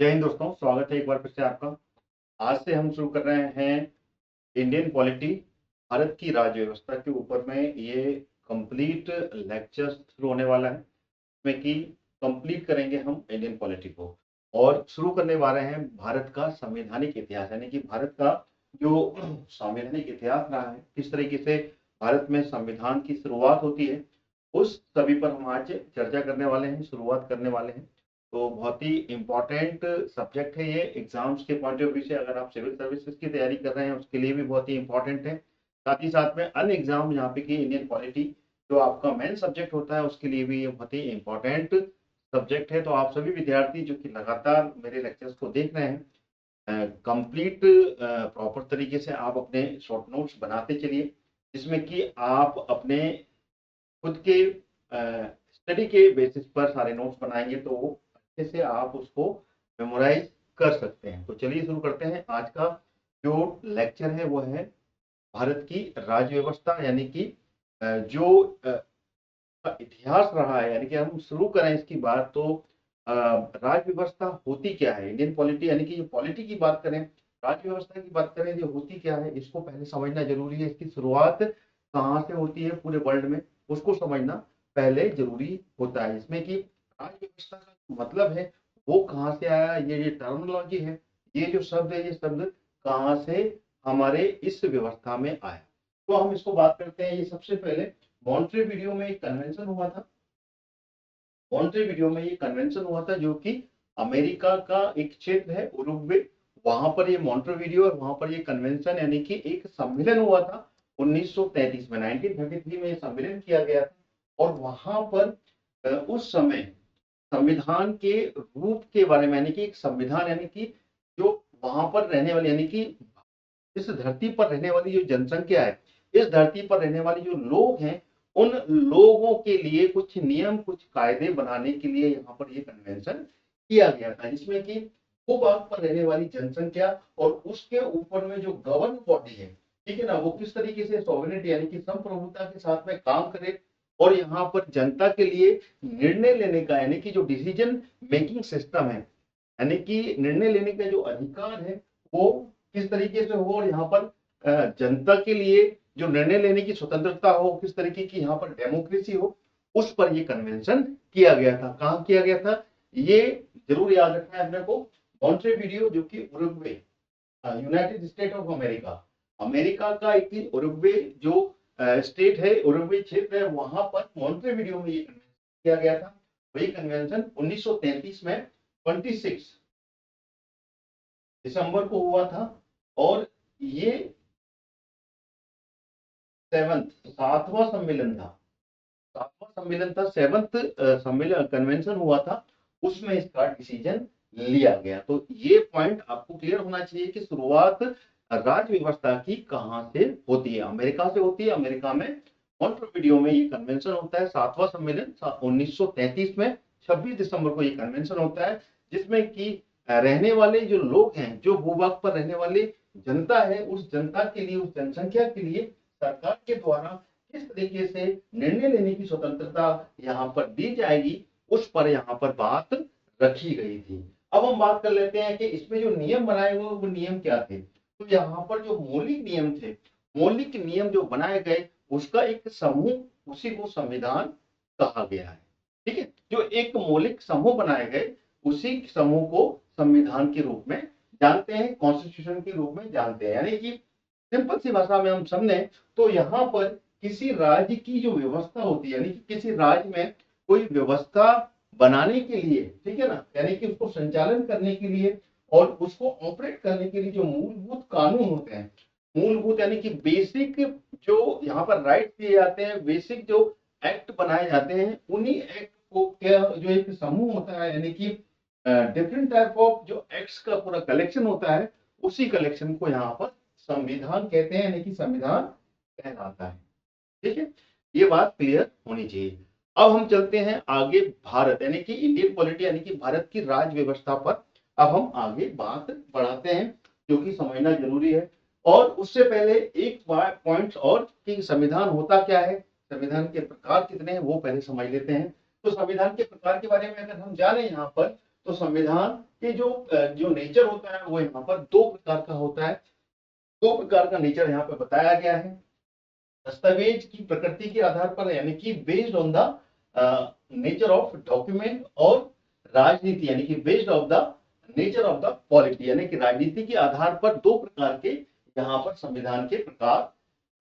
जय हिंद दोस्तों, स्वागत है एक बार फिर से आपका। आज से हम शुरू कर रहे हैं इंडियन पॉलिटी, भारत की राज्य व्यवस्था के ऊपर में ये कंप्लीट लेक्चर शुरू होने वाला है, इसमें कि कंप्लीट करेंगे हम इंडियन पॉलिटी को और शुरू करने वाले हैं भारत का संवैधानिक इतिहास, यानी कि भारत का जो संवैधानिक इतिहास रहा है, किस तरीके से भारत में संविधान की शुरुआत होती है, उस सभी पर हम आज चर्चा करने वाले हैं, शुरुआत करने वाले हैं। तो बहुत ही इम्पोर्टेंट सब्जेक्ट है ये एग्जाम्स के पॉइंट ऑफ व्यू से। अगर आप सिविल सर्विसेज की तैयारी कर रहे हैं उसके लिए भी बहुत ही इंपॉर्टेंट है। साथ ही साथ में अन्य एग्जाम यहाँ पे की इंडियन पॉलिटी जो आपका मेन सब्जेक्ट होता है उसके लिए भी ये बहुत ही इंपॉर्टेंट सब्जेक्ट है। तो आप सभी विद्यार्थी जो कि लगातार मेरे लेक्चर्स को देख रहे हैं, कंप्लीट प्रॉपर तरीके से आप अपने शॉर्ट नोट्स बनाते चलिए, जिसमें कि आप अपने खुद के स्टडी के बेसिस पर सारे नोट्स बनाएंगे तो अच्छे से आप उसको मेमोराइज कर सकते हैं। तो चलिए शुरू करते हैं। आज का जो लेक्चर है वो है भारत की राज्य व्यवस्था, यानी कि जो इतिहास रहा है, यानी कि हम शुरू करें इसकी बात तो राज्य व्यवस्था होती क्या है, इंडियन पॉलिटी, यानी कि जो पॉलिटी की बात करें, राज्य व्यवस्था की बात करें, जो होती क्या है इसको पहले समझना जरूरी है। इसकी शुरुआत कहाँ से होती है पूरे वर्ल्ड में, उसको समझना पहले जरूरी होता है। इसमें कि राज्य व्यवस्था का मतलब है वो कहाँ से आया, ये टर्मिनोलॉजी है, ये जो शब्द है, ये शब्द कहाँ से हमारे इस व्यवस्था में आया। तो हम इसको बात करते हैं। ये सबसे पहले मॉन्ट्रियो में एक कन्वेंशन हुआ था। मॉन्ट्रियो में ये कन्वेंशन हुआ था जो कि अमेरिका का एक क्षेत्र है उरुग्वे, वहां पर ये मॉन्ट्रियो और वहां पर ये कन्वेंशन यानी कि एक सम्मेलन हुआ था 1933 में। 1933 में ये सम्मेलन किया गया था और वहां पर उस समय संविधान के रूप के बारे में, यानी कि एक संविधान, यानी कि जो वहां पर रहने वाले, यानी कि इस धरती पर रहने वाली जो जनसंख्या है, इस धरती पर रहने वाले जो लोग हैं, उन लोगों के लिए कुछ नियम, कुछ कायदे बनाने के लिए यहाँ पर ये कन्वेंशन किया गया था, जिसमें कि भूभाग पर रहने वाली जनसंख्या और उसके ऊपर में जो गवर्न बॉडी है, ठीक है ना, वो किस तरीके से सॉवरेनिटी यानी कि संप्रभुता के साथ में काम करे और यहाँ पर जनता के लिए निर्णय लेने का, यानी कि जो डिसीजन मेकिंग सिस्टम है, यानी कि निर्णय लेने का जो अधिकार है वो किस तरीके से हो और यहाँ पर जनता के लिए जो निर्णय लेने की स्वतंत्रता हो, किस तरीके की यहाँ पर डेमोक्रेसी हो, उस पर ये कन्वेंशन किया गया था। कहाँ किया गया था ये जरूर याद रखना है अपने को। मॉन्ट्रियो जो कि Uruguay, United state of America, America का एक उरुग्वे जो स्टेट है, उरुग्वे क्षेत्र है, वहां पर मॉन्ट्रियो में ये कन्वेंशन किया गया था। वही कन्वेंशन 1933 में 26 दिसंबर को हुआ था और ये सातवां सम्मेलन था। सेवंथ सम्मेलन कन्वेंशन हुआ था, उसमें इसका डिसीजन लिया गया। तो ये पॉइंट आपको क्लियर होना चाहिए कि शुरुआत राज्य व्यवस्था की कहां से होती है, अमेरिका से होती है। अमेरिका में मॉन्ट्रियो में ये कन्वेंशन होता है, सातवां सम्मेलन 1933 में 26 दिसंबर को ये कन्वेंशन होता है, जिसमें कि रहने वाले जो लोग हैं, जो भूभाग पर रहने वाले जनता है, उस जनता के लिए, उस जनसंख्या के लिए सरकार के द्वारा किस तरीके से निर्णय लेने की स्वतंत्रता यहाँ पर दी जाएगी, उस पर यहाँ पर बात रखी गई थी। अब हम बात कर लेते हैं कि इसमें जो नियम बनाए हुए वो नियम क्या थे। तो यहाँ पर जो मौलिक नियम थे, मौलिक नियम जो बनाए गए उसका एक समूह, उसी को संविधान कहा गया है। ठीक है, जो एक मौलिक समूह बनाए गए उसी समूह को संविधान के रूप में जानते हैं, कॉन्स्टिट्यूशन के रूप में जानते हैं। यानी कि सिंपल सी भाषा में हम समझे तो यहाँ पर किसी राज्य की जो व्यवस्था होती है, यानी कि किसी राज्य में कोई व्यवस्था बनाने के लिए, ठीक है ना, यानी कि उसको संचालन करने के लिए और उसको ऑपरेट करने के लिए जो मूलभूत कानून होते हैं, मूलभूत यानी कि बेसिक जो यहाँ पर राइट दिए जाते हैं, बेसिक जो एक्ट बनाए जाते हैं, उन्हीं एक्ट को क्या जो एक समूह होता है, यानी कि डिफरेंट टाइप ऑफ जो एक्ट्स का पूरा कलेक्शन होता है, उसी कलेक्शन को यहाँ पर संविधान कहते हैं, यानी कि संविधान कहलाता है। ठीक है, ये बात क्लियर होनी चाहिए। अब हम चलते हैं आगे भारत यानी कि इंडियन पॉलिटी, यानी कि भारत की राज्य व्यवस्था पर अब हम आगे बात बढ़ाते हैं, जो कि समझना जरूरी है। और उससे पहले एक पॉइंट और कि संविधान होता क्या है, संविधान के प्रकार कितने हैं वो पहले समझ लेते हैं। तो संविधान के प्रकार के बारे में अगर हम जाने यहाँ पर, तो संविधान के जो नेचर होता है वो यहाँ पर दो प्रकार का होता है। दो प्रकार का नेचर यहाँ पे बताया गया है। दस्तावेज की प्रकृति के आधार पर, यानी कि based on the nature of document, और राजनीति यानी कि based of the nature of the polity, यानी कि राजनीति के आधार पर दो प्रकार के यहाँ पर संविधान के प्रकार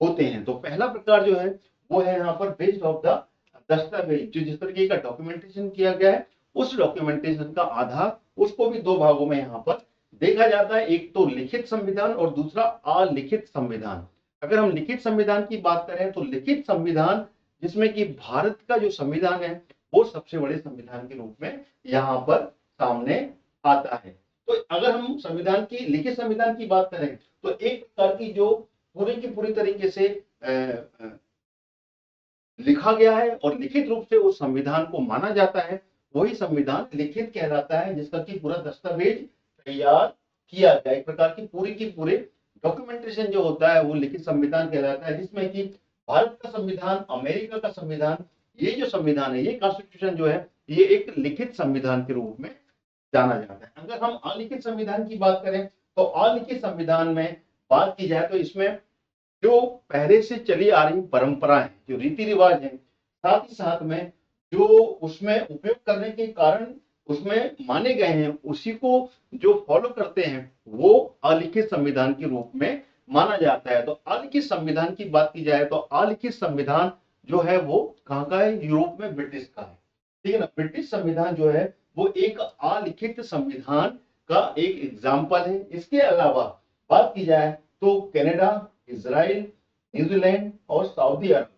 होते हैं। तो पहला प्रकार जो है वो है यहाँ पर बेस्ड ऑफ द दस्तावेज, जो जिस तरीके का डॉक्यूमेंटेशन किया गया है उस डॉक्यूमेंटेशन का आधार, उसको भी दो भागों में यहाँ पर देखा जाता है। एक तो लिखित संविधान और दूसरा अलिखित संविधान। अगर हम लिखित संविधान की बात करें तो लिखित संविधान जिसमें कि भारत का जो संविधान है वो सबसे बड़े संविधान के रूप में यहाँ पर सामने आता है। तो अगर हम संविधान की लिखित संविधान की बात करें तो एक प्रकार की जो पूरी की पूरी तरीके से लिखा गया है और लिखित रूप से उस संविधान को माना जाता है, वही संविधान लिखित कहलाता है, जिसका कि पूरा दस्तावेज तैयार किया गया, एक प्रकार की पूरे डॉक्यूमेंटेशन जो होता है वो लिखित संविधान कहलाता है। जिसमें कि भारत का संविधान, अमेरिका का संविधान, ये जो संविधान है, ये कॉन्स्टिट्यूशन जो है, ये एक लिखित संविधान के रूप में जाना जाता है। अगर हम अलिखित संविधान की बात करें तो अलिखित संविधान में बात की जाए तो इसमें जो पहले से चली आ रही परंपराएं, जो रीति रिवाज है, साथ ही साथ में जो उसमें उपयोग करने के कारण उसमें माने गए हैं, उसी को जो फॉलो करते हैं वो अलिखित संविधान के रूप में माना जाता है। तो अलिखित संविधान की बात की जाए तो अलिखित संविधान जो है वो कहाँ का है? यूरोप में ब्रिटिश का है, ठीक है ना। ब्रिटिश संविधान जो है वो एक अलिखित संविधान का एक एग्जाम्पल है। इसके अलावा बात की जाए तो कनाडा, इजराइल, न्यूजीलैंड और सऊदी अरब,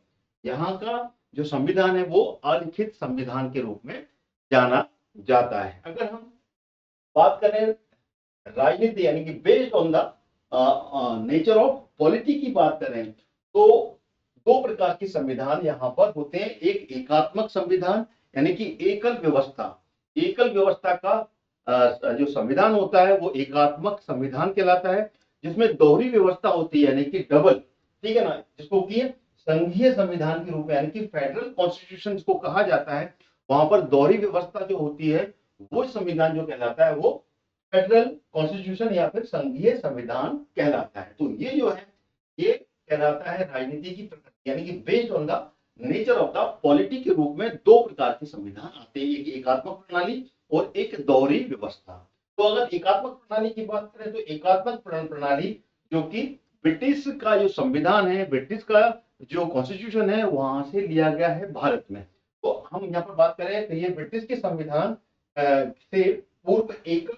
यहाँ का जो संविधान है वो अलिखित संविधान के रूप में जाना जाता है। अगर हम बात करें राजनीति यानी कि based on the nature of polity की बात करें तो दो प्रकार के संविधान यहाँ पर होते हैं। एक एकात्मक संविधान यानी कि एकल व्यवस्था, एकल व्यवस्था का जो संविधान होता है वो एकात्मक संविधान कहलाता है, जिसमें दोहरी व्यवस्था होती है यानी कि डबल, ठीक है ना, जिसको कि संघीय संविधान के रूप में यानी कि फेडरल कॉन्स्टिट्यूशन को कहा जाता है। वहां पर दोहरी व्यवस्था जो होती है वो संविधान जो कहलाता है वो फेडरल कॉन्स्टिट्यूशन या फिर संघीय संविधान कहलाता है। तो ये जो है ये कहलाता है राजनीति की प्रकृति यानी कि based on the nature of the polity के रूप में दो प्रकार के संविधान आते हैं, एक एकात्मक प्रणाली और एक दोहरी व्यवस्था। तो अगर एकात्मक प्रणाली की बात करें तो एकात्मक प्रणाली जो कि ब्रिटिश का जो संविधान है, ब्रिटिश का जो कॉन्स्टिट्यूशन है वहां से लिया गया है भारत में। तो हम यहाँ पर बात करें तो ये ब्रिटिश के संविधान से पूर्व एक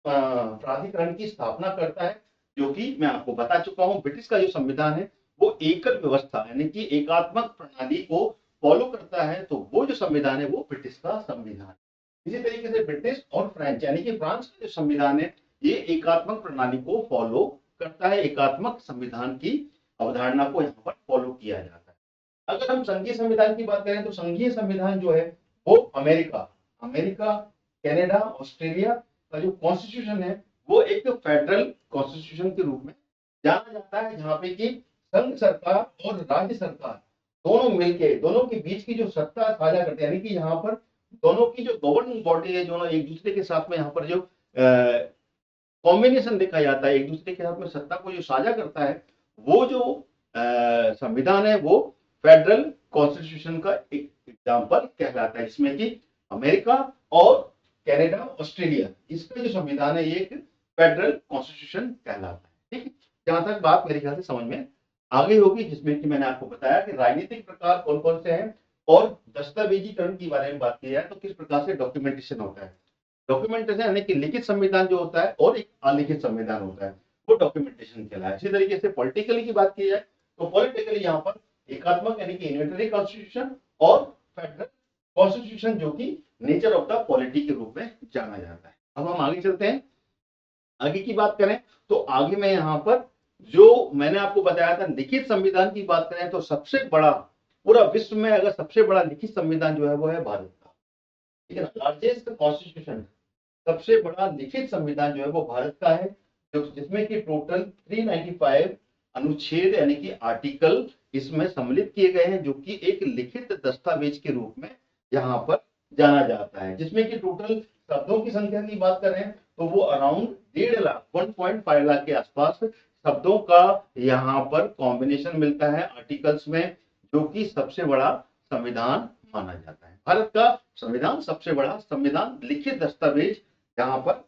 प्राधिकरण की स्थापना करता है, जो कि मैं आपको बता चुका हूं ब्रिटिश का जो संविधान है वो एकल व्यवस्था यानी कि एकात्मक प्रणाली को फॉलो करता है। तो वो जो संविधान है वो ब्रिटिश का संविधान। इसी तरीके से ब्रिटिश और फ्रेंच यानी कि फ्रांस का जो संविधान है ये एकात्मक प्रणाली को फॉलो करता है, एकात्मक संविधान की अवधारणा को यहाँ पर फॉलो किया जाता है। अगर हम संघीय संविधान की बात करें तो संघीय संविधान जो है वो अमेरिका, कनाडा, ऑस्ट्रेलिया का जो कॉन्स्टिट्यूशन है वो एक फेडरल कॉन्स्टिट्यूशन के रूप में जाना जाता है, जहाँ पे कि संघ सरकार और राज्य सरकार दोनों मिलके दोनों के बीच की जो सत्ता साझा करते हैं, यानी कि यहाँ पर दोनों की जो गवर्निंग बॉडी है दोनों एक दूसरे के साथ में यहाँ पर जो कॉम्बिनेशन देखा जाता है, एक दूसरे के साथ में सत्ता को जो साझा करता है, वो जो संविधान है वो फेडरल कॉन्स्टिट्यूशन का एक एग्जाम्पल कहलाता है, जिसमें कि अमेरिका और कनाडा, ऑस्ट्रेलिया, इसका जो संविधान है ये एक फेडरल कॉन्स्टिट्यूशन कहलाता है। ठीक है, जहां तक बात मेरे ख्याल से समझ में आगे होगी, जिसमें कि मैंने आपको बताया कि राजनीतिक प्रकार कौन कौन से हैं और दस्तावेजीकरण की बारे में बात की जाए तो किस प्रकार से डॉक्यूमेंटेशन होता है। डॉक्यूमेंटेशन यानी कि लिखित संविधान जो होता है और एक अलिखित संविधान होता है, वो डॉक्यूमेंटेशन कहलाता है। इसी तरीके से पॉलिटिकली की बात की जाए तो पॉलिटिकली यहाँ पर एकात्मक यानी कि यूनिटरी कॉन्स्टिट्यूशन और फेडरल कॉन्स्टिट्यूशन जो कि नेचर ऑफ द पॉलिटी के रूप में जाना जाता है। अब हम आगे चलते हैं, आगे की बात करें तो आगे मैं यहाँ पर जो मैंने आपको बताया था लिखित संविधान की बात करें तो सबसे बड़ा पूरा विश्व में अगर सबसे बड़ा लिखित संविधान जो है वो है भारत का, ठीक है ना। लार्जेस्ट कॉन्स्टिट्यूशन, सबसे बड़ा लिखित संविधान जो है वो भारत का है, जो जिसमें कि टोटल 395 अनुच्छेद यानी कि आर्टिकल इसमें सम्मिलित किए गए हैं, जो कि एक लिखित दस्तावेज के रूप में यहाँ पर जाना जाता है, जिसमें कि टोटल शब्दों की संख्या की बात करें तो वो अराउंड 1.5 लाख 1.5 लाख के आसपास शब्दों का यहाँ पर कॉम्बिनेशन मिलता है आर्टिकल्स में, जो कि सबसे बड़ा संविधान माना जाता है। भारत का संविधान सबसे बड़ा संविधान लिखित दस्तावेज यहाँ पर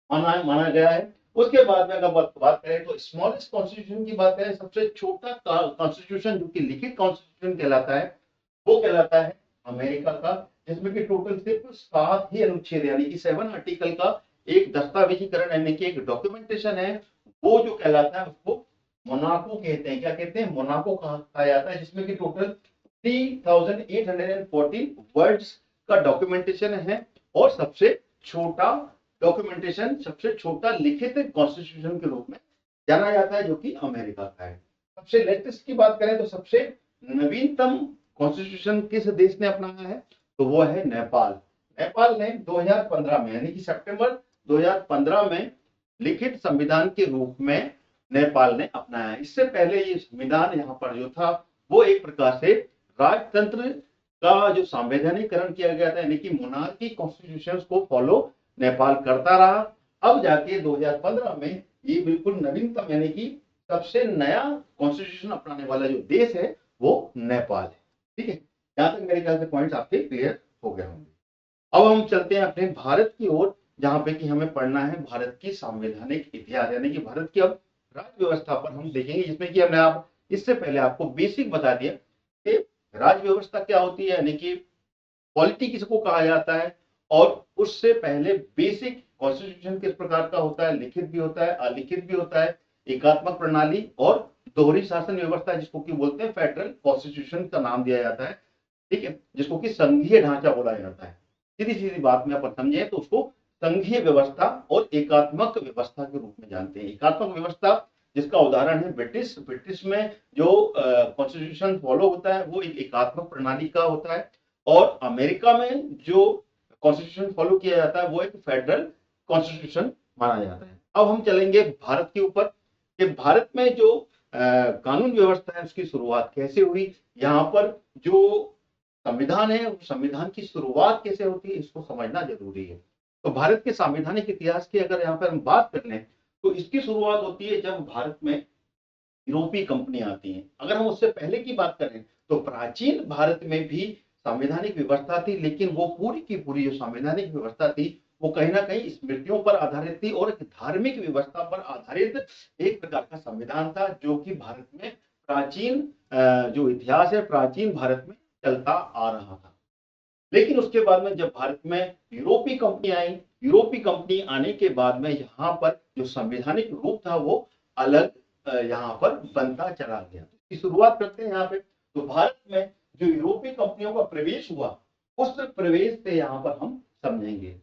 माना गया है। उसके बाद में अगर बात करें तो स्मॉलेस्ट कॉन्स्टिट्यूशन की बात करें, सबसे छोटा कॉन्स्टिट्यूशन जो कि लिखित कॉन्स्टिट्यूशन कहलाता है, वो कहलाता है अमेरिका का, जिसमें कि टोटल सिर्फ 7 ही अनुच्छेद यानी कि 7 आर्टिकल का एक दस्तावेजीकरण यानी कि एक डॉक्यूमेंटेशन है, वो जो कहलाता है उसको मोनाको कहते हैं। क्या कहते हैं? मोनाको कहा जाता है, जिसमें कि टोटल 3814 वर्ड्स का डॉक्यूमेंटेशन है और सबसे छोटा डॉक्यूमेंटेशन, सबसे छोटा लिखित कॉन्स्टिट्यूशन के रूप में जाना जाता है, जो कि अमेरिका का है। सबसे लेटेस्ट की बात करें तो सबसे नवीनतम कॉन्स्टिट्यूशन किस देश ने अपनाया है, तो वो है नेपाल। नेपाल ने 2015 में यानी कि सितंबर 2015 में लिखित संविधान के रूप में नेपाल ने अपनाया। इससे पहले ये संविधान यहाँ पर जो था वो एक प्रकार से राजतंत्र का जो संवैधानिकरण किया गया था यानी कि मोनार्की कॉन्स्टिट्यूशन को फॉलो नेपाल करता रहा। अब जाके 2015 में ये बिल्कुल नवीनतम यानी कि सबसे नया कॉन्स्टिट्यूशन अपनाने वाला जो देश है वो नेपाल है। ठीक है, यहां तक मेरे ख्याल से पॉइंट्स आपके क्लियर हो गए होंगे। अब हम चलते हैं अपने भारत की ओर, जहां पे कि हमें पढ़ना है भारत की संवैधानिक इतिहास यानी कि भारत की अब राज्य व्यवस्था पर हम देखेंगे, जिसमें कि हमने आप इससे पहले आपको बेसिक बता दिया कि राज्य व्यवस्था क्या होती है यानी कि पॉलिटी किसको कहा जाता है, और उससे पहले बेसिक कॉन्स्टिट्यूशन किस प्रकार का होता है, लिखित भी होता है, अलिखित भी होता है, एकात्मक प्रणाली और दोहरी शासन व्यवस्था, जिसको कि बोलते हैं फेडरल कॉन्स्टिट्यूशन का नाम दिया जाता है। ठीक है, जिसको कि संघीय ढांचा बोला जाता है। सीधी सीधी बात में अपन समझे तो उसको संघीय व्यवस्था और एकात्मक व्यवस्था के रूप में जानते हैं। एकात्मक व्यवस्था जिसका उदाहरण है ब्रिटिश। ब्रिटिश में जो कॉन्स्टिट्यूशन फॉलो होता है वो एक एकात्मक प्रणाली का होता है, और अमेरिका में जो कॉन्स्टिट्यूशन फॉलो किया जाता है वो एक फेडरल कॉन्स्टिट्यूशन माना जाता है। अब हम चलेंगे भारत के ऊपर कि भारत में जो कानून व्यवस्था है उसकी शुरुआत कैसे हुई। यहाँ पर जो संविधान है उस संविधान की शुरुआत कैसे होती है इसको समझना जरूरी है। तो भारत के संवैधानिक इतिहास की अगर यहाँ पर हम बात कर लें तो इसकी शुरुआत होती है जब भारत में यूरोपीय कंपनियां आती हैं। अगर हम उससे पहले की बात करें तो प्राचीन भारत में भी संवैधानिक व्यवस्था थी, लेकिन वो पूरी की पूरी जो संवैधानिक व्यवस्था थी वो कहीं ना कहीं स्मृतियों पर आधारित थी और एक धार्मिक व्यवस्था पर आधारित एक प्रकार का संविधान था, जो कि भारत में प्राचीन जो इतिहास है प्राचीन भारत में चलता आ रहा था। लेकिन उसके बाद में जब भारत में यूरोपीय कंपनी आई, यूरोपीय कंपनी आने के बाद में यहाँ पर जो संवैधानिक रूप था वो अलग यहाँ पर बनता चला गया। इसकी शुरुआत करते हैं यहाँ पे। तो भारत में जो यूरोपीय कंपनियों का प्रवेश हुआ उस प्रवेश से यहाँ पर हम समझेंगे।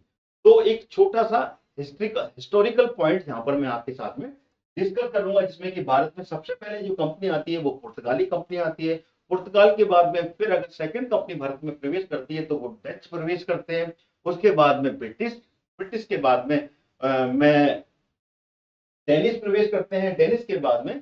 तो एक छोटा सा हिस्टोरिकल पॉइंट यहाँ पर मैं आपके साथ में डिस्कस करूंगा, जिसमें कि भारत में सबसे पहले जो कंपनी आती है वो पुर्तगाली कंपनी आती है। पुर्तगाल के बाद में फिर अगर सेकंड कंपनी भारत में प्रवेश करती है तो वो डच प्रवेश करते हैं। उसके बाद में ब्रिटिश, ब्रिटिश के बाद में में डेनिश प्रवेश करते हैं। डेनिश के बाद में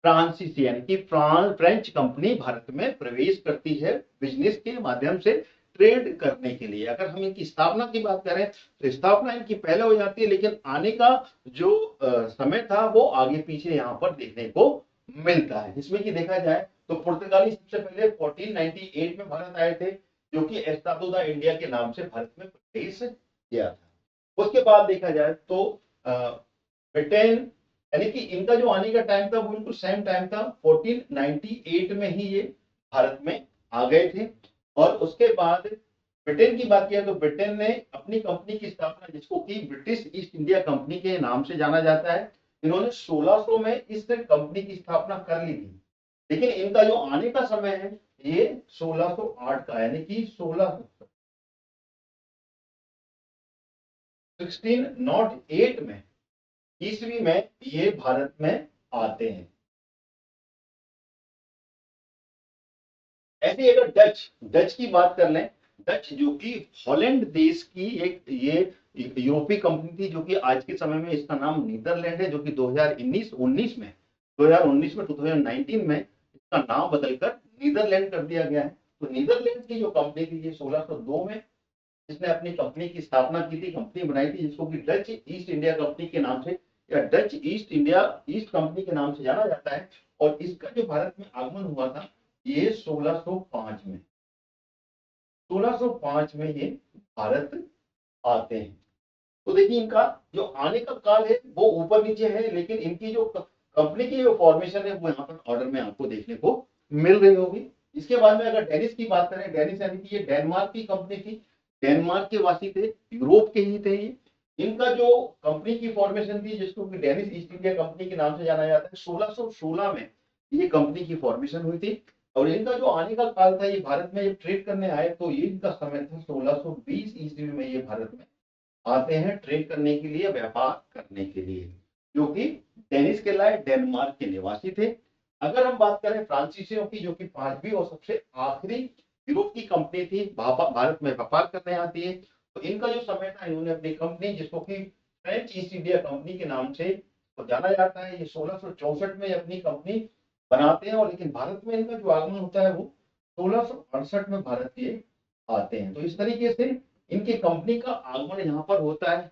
फ्रांसीसी यानी कि फ्रेंच कंपनी भारत में प्रवेश करती है बिजनेस के माध्यम से ट्रेड करने के लिए। अगर हम इनकी स्थापना की बात करें तो स्थापना इनकी पहले हो जाती है, लेकिन आने का जो समय था वो आगे पीछे यहाँ पर देखने को मिलता है। जिसमें कि देखा जाए तो पुर्तगाली सबसे पहले 1498 में भारत आए थे, जो कि एस्टाडो दा इंडिया के नाम से भारत में प्रवेश किया था। उसके बाद देखा जाए तो ब्रिटेन यानी कि इनका जो आने का टाइम था वो बिल्कुल सेम टाइम था, 1498 में ही ये भारत में आ गए थे। और उसके बाद ब्रिटेन की बात किया तो ब्रिटेन ने अपनी कंपनी की स्थापना, जिसको कि ब्रिटिश ईस्ट इंडिया कंपनी के नाम से जाना जाता है, इन्होंने 1600 में इस कंपनी की स्थापना कर ली थी। लेकिन इनका जो आने का समय है ये 1608 का यानी कि 1608 में ईस्वी में ये भारत में आते हैं। ऐसे अगर डच की बात कर लें, डच जो कि हॉलैंड देश की एक ये यूरोपीय कंपनी थी, जो कि आज के समय में इसका नाम नीदरलैंड है, जो कि 2019 में 2019 में इसका नाम बदलकर नीदरलैंड कर दिया गया है। तो नीदरलैंड की जो कंपनी थी ये 1602 में जिसने अपनी कंपनी की स्थापना की थी, कंपनी बनाई थी, जिसको कि डच ईस्ट इंडिया कंपनी के नाम से या डच ईस्ट कंपनी के नाम से जाना जाता है। और इसका जो भारत में आगमन हुआ था ये 1605 में, 1605 में ये भारत आते हैं। तो देखिए इनका जो आने का काल है वो ऊपर नीचे है, लेकिन इनकी जो कंपनी की जो फॉर्मेशन है वो यहाँ पर ऑर्डर में आपको देखने को मिल रही होगी। इसके बाद में अगर डेनिस की बात करें, डेनिस यानी कि ये डेनमार्क की कंपनी थी, डेनमार्क के वासी थे, यूरोप के ही थे ये। इनका जो कंपनी की फॉर्मेशन थी जिसको कि डेनिस ईस्ट इंडिया कंपनी के नाम से जाना जाता है, 1616 में ये कंपनी की फॉर्मेशन हुई थी। और इनका जो आने का काल था, ये भारत में जब ट्रेड करने आए तो ये इनका समय था 1620 ईस्वी में ये भारत में आते हैं ट्रेड करने के लिए, व्यापार करने के लिए, जो कि डेनिस के लाए डेनमार्क के निवासी थे। अगर हम बात करें फ्रांसीसियों की, जो कि पांचवी और सबसे आखिरी यूरोप की कंपनी थी, भारत में व्यापार करने आती है, तो इनका जो समय था, इन्होंने अपनी कंपनी जिसको कि फ्रेंच ईस्ट इंडिया कंपनी के नाम से तो जाना जाता है, ये 1664 में अपनी कंपनी बनाते हैं। और लेकिन भारत में इनका जो आगमन होता है वो 1668 में भारत के आते हैं। तो इस तरीके से इनकी कंपनी का आगमन यहाँ पर होता है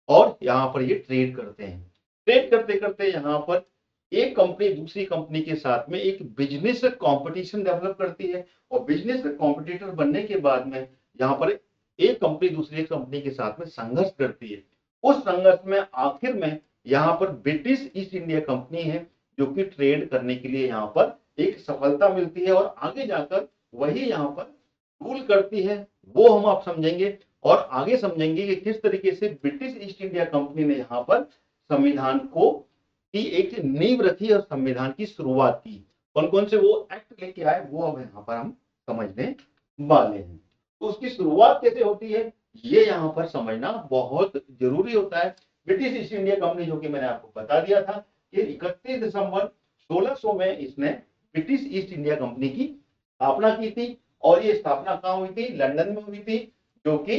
और यहाँ पर ये ट्रेड करते हैं। ट्रेड करते करते यहाँ पर एक कंपनी दूसरी कंपनी के साथ में एक बिजनेस कंपटीशन डेवलप करती है, और बिजनेस कॉम्पिटिटर बनने के बाद में यहाँ पर एक कंपनी दूसरी कंपनी के साथ में संघर्ष करती है। उस संघर्ष में आखिर में यहाँ पर ब्रिटिश ईस्ट इंडिया कंपनी है जो कि ट्रेड करने के लिए यहाँ पर एक सफलता मिलती है, और आगे जाकर वही यहाँ पर रूल करती है। वो हम आप समझेंगे और आगे समझेंगे कि किस तरीके से ब्रिटिश ईस्ट इंडिया कंपनी ने यहाँ पर संविधान को की एक नींव रखी और संविधान की शुरुआत की। कौन कौन से वो एक्ट लेके आए वो अब यहाँ पर हम समझने वाले हैं। तो उसकी शुरुआत कैसे होती है ये यहाँ पर समझना बहुत जरूरी होता है। ब्रिटिश ईस्ट इंडिया कंपनी, जो कि मैंने आपको बता दिया था कि 31 दिसंबर 1600 में इसने ब्रिटिश ईस्ट इंडिया कंपनी की स्थापना की थी। और ये स्थापना कहाँ हुई थी? लंदन में हुई थी, जो कि